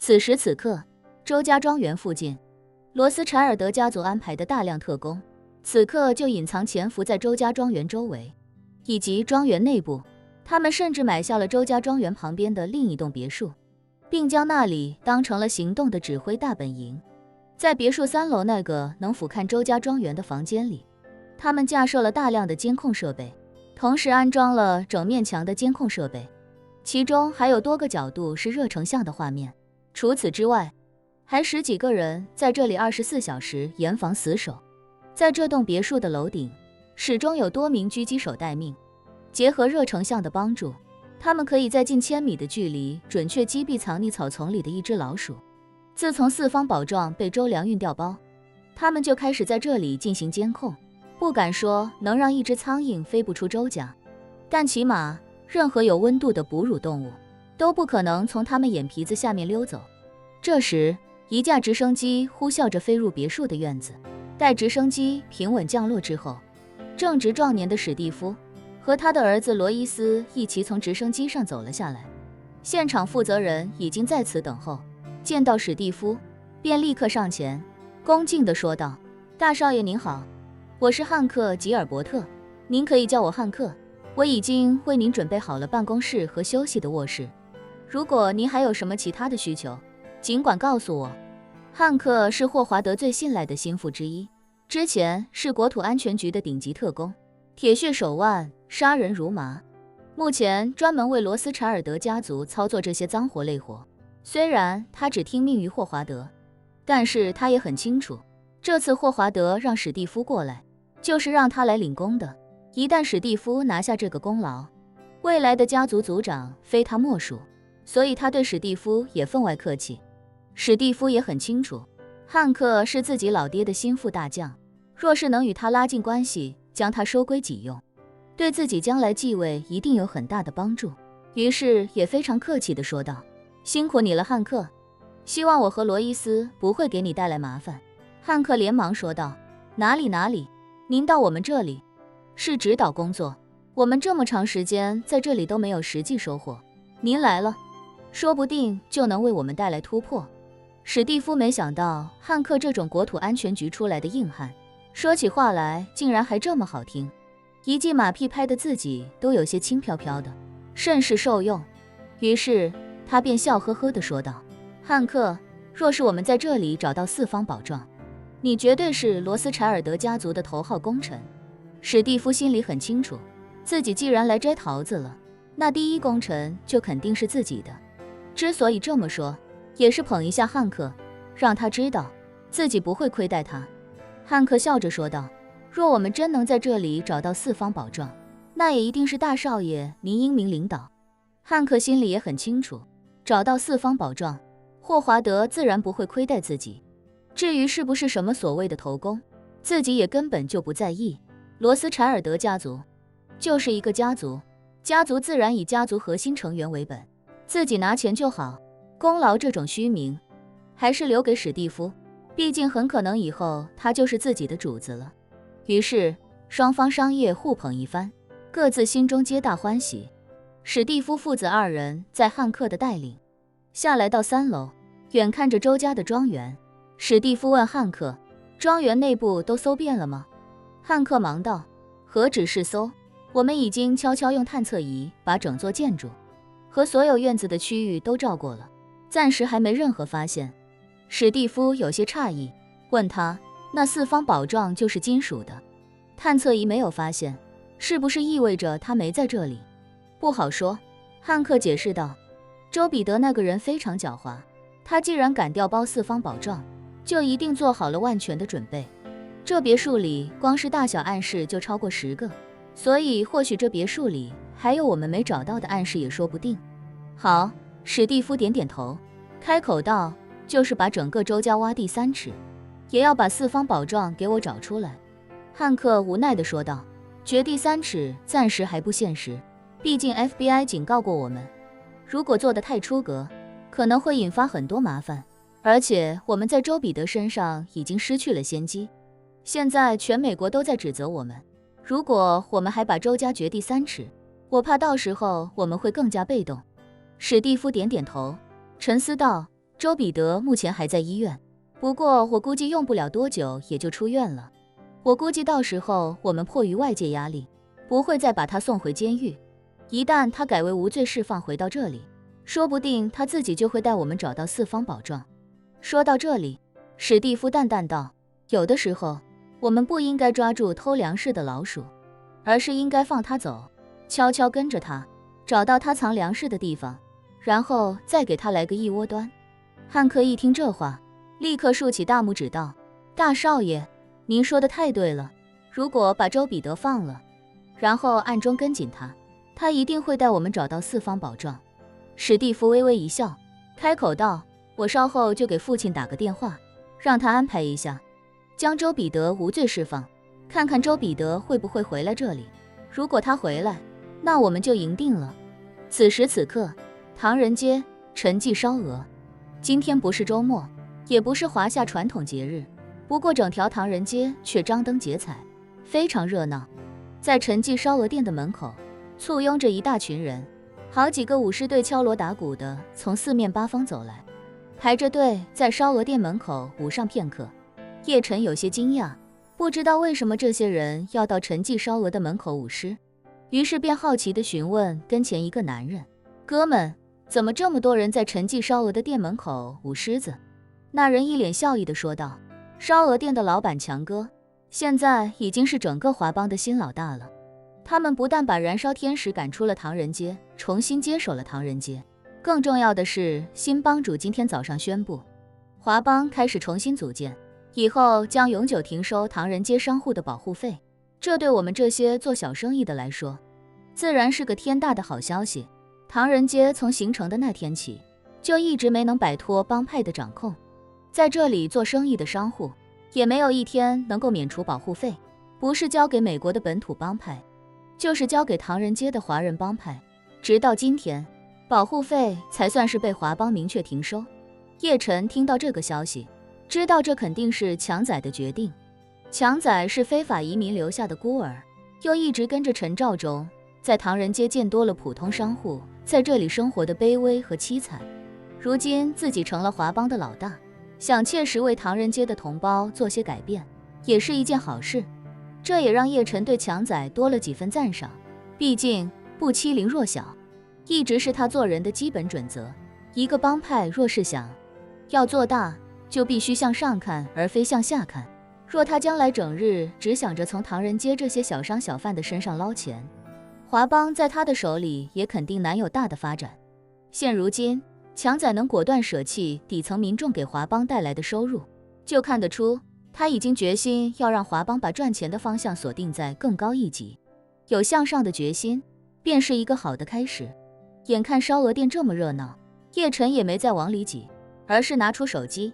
此时此刻，周家庄园附近，罗斯柴尔德家族安排的大量特工，此刻就隐藏潜伏在周家庄园周围，以及庄园内部。他们甚至买下了周家庄园旁边的另一栋别墅，并将那里当成了行动的指挥大本营。在别墅3楼那个能俯瞰周家庄园的房间里，他们架设了大量的监控设备，同时安装了整面墙的监控设备，其中还有多个角度是热成像的画面。除此之外，还10几个人在这里24小时严防死守。在这栋别墅的楼顶，始终有多名狙击手待命。结合热成像的帮助，他们可以在近1000米的距离准确击毙藏匿草丛里的一只老鼠。自从四方宝状被周良运调包，他们就开始在这里进行监控。不敢说能让一只苍蝇飞不出周家，但起码任何有温度的哺乳动物都不可能从他们眼皮子下面溜走。这时，一架直升机呼啸着飞入别墅的院子。待直升机平稳降落之后，正值壮年的史蒂夫和他的儿子罗伊斯一起从直升机上走了下来。现场负责人已经在此等候，见到史蒂夫，便立刻上前，恭敬地说道：“大少爷您好，我是汉克·吉尔伯特，您可以叫我汉克。我已经为您准备好了办公室和休息的卧室，如果您还有什么其他的需求，尽管告诉我。”汉克是霍华德最信赖的心腹之一，之前是国土安全局的顶级特工，铁血手腕，杀人如麻。目前专门为罗斯柴尔德家族操作这些脏活累活。虽然他只听命于霍华德，但是他也很清楚，这次霍华德让史蒂夫过来，就是让他来领功的。一旦史蒂夫拿下这个功劳，未来的家族族长非他莫属，所以他对史蒂夫也分外客气。史蒂夫也很清楚，汉克是自己老爹的心腹大将，若是能与他拉近关系，将他收归己用，对自己将来继位一定有很大的帮助。于是也非常客气地说道：“辛苦你了，汉克，希望我和罗伊斯不会给你带来麻烦。”汉克连忙说道：“哪里，您到我们这里是指导工作，我们这么长时间在这里都没有实际收获，您来了，说不定就能为我们带来突破。”史蒂夫没想到汉克这种国土安全局出来的硬汉，说起话来竟然还这么好听，一记马屁拍得自己都有些轻飘飘的，甚是受用。于是他便笑呵呵地说道：“汉克，若是我们在这里找到四方宝状，你绝对是罗斯柴尔德家族的头号功臣。”史蒂夫心里很清楚，自己既然来摘桃子了，那第一功臣就肯定是自己的。之所以这么说，也是捧一下汉克，让他知道自己不会亏待他。汉克笑着说道：“若我们真能在这里找到四方宝状，那也一定是大少爷您英明领导。”汉克心里也很清楚，找到四方宝状，霍华德自然不会亏待自己。至于是不是什么所谓的头功，自己也根本就不在意。罗斯柴尔德家族就是一个家族，家族自然以家族核心成员为本，自己拿钱就好。功劳这种虚名，还是留给史蒂夫，毕竟很可能以后他就是自己的主子了。于是双方商业互捧一番，各自心中皆大欢喜。史蒂夫父子2人在汉克的带领下来到3楼，远看着周家的庄园。史蒂夫问汉克：“庄园内部都搜遍了吗？”汉克忙道：“何止是搜，我们已经悄悄用探测仪把整座建筑和所有院子的区域都照过了，暂时还没任何发现。”史蒂夫有些诧异，问他：“那四方宝状就是金属的，探测仪没有发现，是不是意味着他没在这里？”不好说，汉克解释道：“周彼得那个人非常狡猾，他既然敢调包四方宝状，就一定做好了万全的准备。这别墅里光是大小暗室就超过10个，所以或许这别墅里还有我们没找到的暗室也说不定。”好，史蒂夫点点头，开口道：“就是把整个周家挖地3尺，也要把四方宝状给我找出来。”汉克无奈地说道：“掘地3尺暂时还不现实，毕竟 FBI 警告过我们，如果做得太出格，可能会引发很多麻烦，而且我们在周彼得身上已经失去了先机，现在全美国都在指责我们，如果我们还把周家掘地3尺，我怕到时候我们会更加被动。”史蒂夫点点头，沉思道：“周彼得目前还在医院，不过我估计用不了多久也就出院了。我估计到时候我们迫于外界压力，不会再把他送回监狱。一旦他改为无罪释放回到这里，说不定他自己就会带我们找到四方宝藏。说到这里，史蒂夫淡淡道，有的时候我们不应该抓住偷粮食的老鼠，而是应该放他走，悄悄跟着他，找到他藏粮食的地方，然后再给他来个一窝端。汉克一听这话，立刻竖起大拇指道，大少爷，您说的太对了，如果把周彼得放了，然后暗中跟紧他，他一定会带我们找到四方宝藏。史蒂夫微微一笑，开口道，我稍后就给父亲打个电话，让他安排一下，将周彼得无罪释放，看看周彼得会不会回来这里。如果他回来，那我们就赢定了。此时此刻，唐人街沉寂烧鹅。今天不是周末，也不是华夏传统节日，不过整条唐人街却张灯结彩，非常热闹。在沉寂烧鹅店的门口，簇拥着一大群人，好几个武士队敲锣打鼓的从四面八方走来，排着队在烧鹅店门口舞上片刻。叶晨有些惊讶，不知道为什么这些人要到沉寂烧鹅的门口舞狮，于是便好奇地询问跟前一个男人，哥们，怎么这么多人在沉寂烧鹅的店门口舞狮子？那人一脸笑意地说道，烧鹅店的老板强哥现在已经是整个华帮的新老大了，他们不但把燃烧天使赶出了唐人街，重新接手了唐人街，更重要的是新帮主今天早上宣布，华帮开始重新组建，以后将永久停收唐人街商户的保护费，这对我们这些做小生意的来说，自然是个天大的好消息。唐人街从形成的那天起，就一直没能摆脱帮派的掌控，在这里做生意的商户，也没有一天能够免除保护费，不是交给美国的本土帮派，就是交给唐人街的华人帮派。直到今天，保护费才算是被华帮明确停收。叶晨听到这个消息，知道这肯定是强仔的决定。强仔是非法移民留下的孤儿，又一直跟着陈肇中，在唐人街见多了普通商户在这里生活的卑微和凄惨，如今自己成了华帮的老大，想切实为唐人街的同胞做些改变，也是一件好事。这也让叶晨对强仔多了几分赞赏，毕竟不欺凌弱小，一直是他做人的基本准则。一个帮派若是想要做大，就必须向上看，而非向下看。若他将来整日只想着从唐人街这些小商小贩的身上捞钱，华帮在他的手里也肯定难有大的发展。现如今，强仔能果断舍弃底层民众给华帮带来的收入，就看得出他已经决心要让华帮把赚钱的方向锁定在更高一级。有向上的决心，便是一个好的开始。眼看烧鹅店这么热闹，叶晨也没再往里挤，而是拿出手机，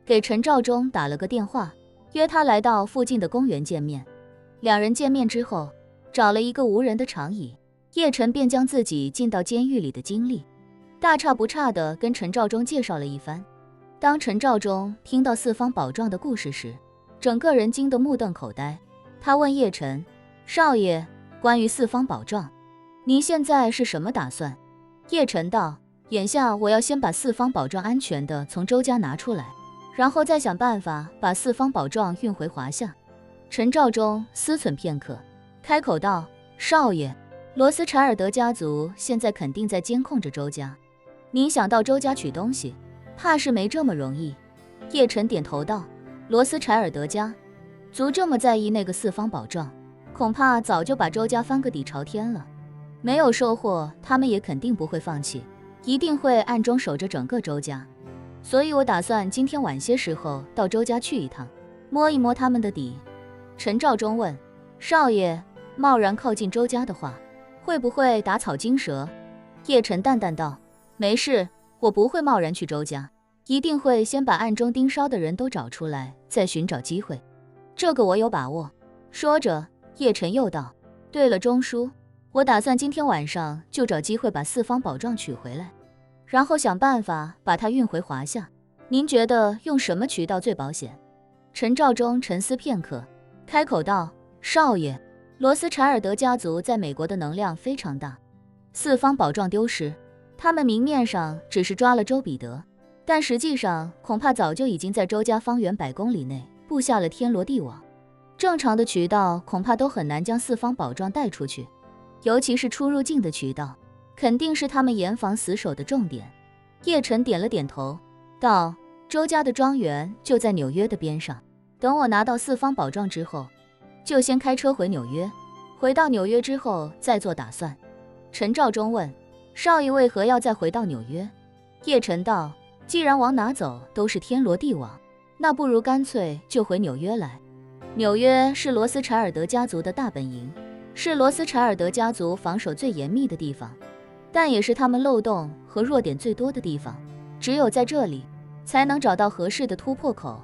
给陈肇中打了个电话，约他来到附近的公园见面。两人见面之后，找了一个无人的长椅，叶晨便将自己进到监狱里的经历，大差不差地跟陈肇中介绍了一番。当陈肇中听到四方宝藏的故事时，整个人惊得目瞪口呆。他问叶晨，少爷，关于四方宝藏，您现在是什么打算？叶晨道，眼下我要先把四方宝藏安全地从周家拿出来，然后再想办法把四方宝藏运回华夏。陈肇中思忖片刻，开口道，少爷，罗斯柴尔德家族现在肯定在监控着周家，您想到周家取东西，怕是没这么容易。叶晨点头道，罗斯柴尔德家族这么在意那个四方宝藏，恐怕早就把周家翻个底朝天了。没有收获，他们也肯定不会放弃，一定会暗中守着整个周家。所以我打算今天晚些时候到周家去一趟，摸一摸他们的底。陈肇中问，少爷，贸然靠近周家的话，会不会打草惊蛇？叶晨淡淡道，没事，我不会贸然去周家，一定会先把暗中盯梢的人都找出来，再寻找机会，这个我有把握。说着，叶晨又道，对了，钟叔，我打算今天晚上就找机会把四方宝藏取回来，然后想办法把它运回华夏。您觉得用什么渠道最保险？陈肇中沉思片刻，开口道，少爷，罗斯柴尔德家族在美国的能量非常大，四方宝藏丢失，他们明面上只是抓了周彼得，但实际上恐怕早就已经在周家方圆100公里内布下了天罗地网。正常的渠道恐怕都很难将四方宝藏带出去，尤其是出入境的渠道，肯定是他们严防死守的重点。叶晨点了点头，道：周家的庄园就在纽约的边上，等我拿到四方宝藏之后，就先开车回纽约，回到纽约之后再做打算。陈兆忠问：少爷为何要再回到纽约？叶晨道：既然往哪走都是天罗地网，那不如干脆就回纽约来。纽约是罗斯柴尔德家族的大本营，是罗斯柴尔德家族防守最严密的地方，但也是他们漏洞和弱点最多的地方。只有在这里，才能找到合适的突破口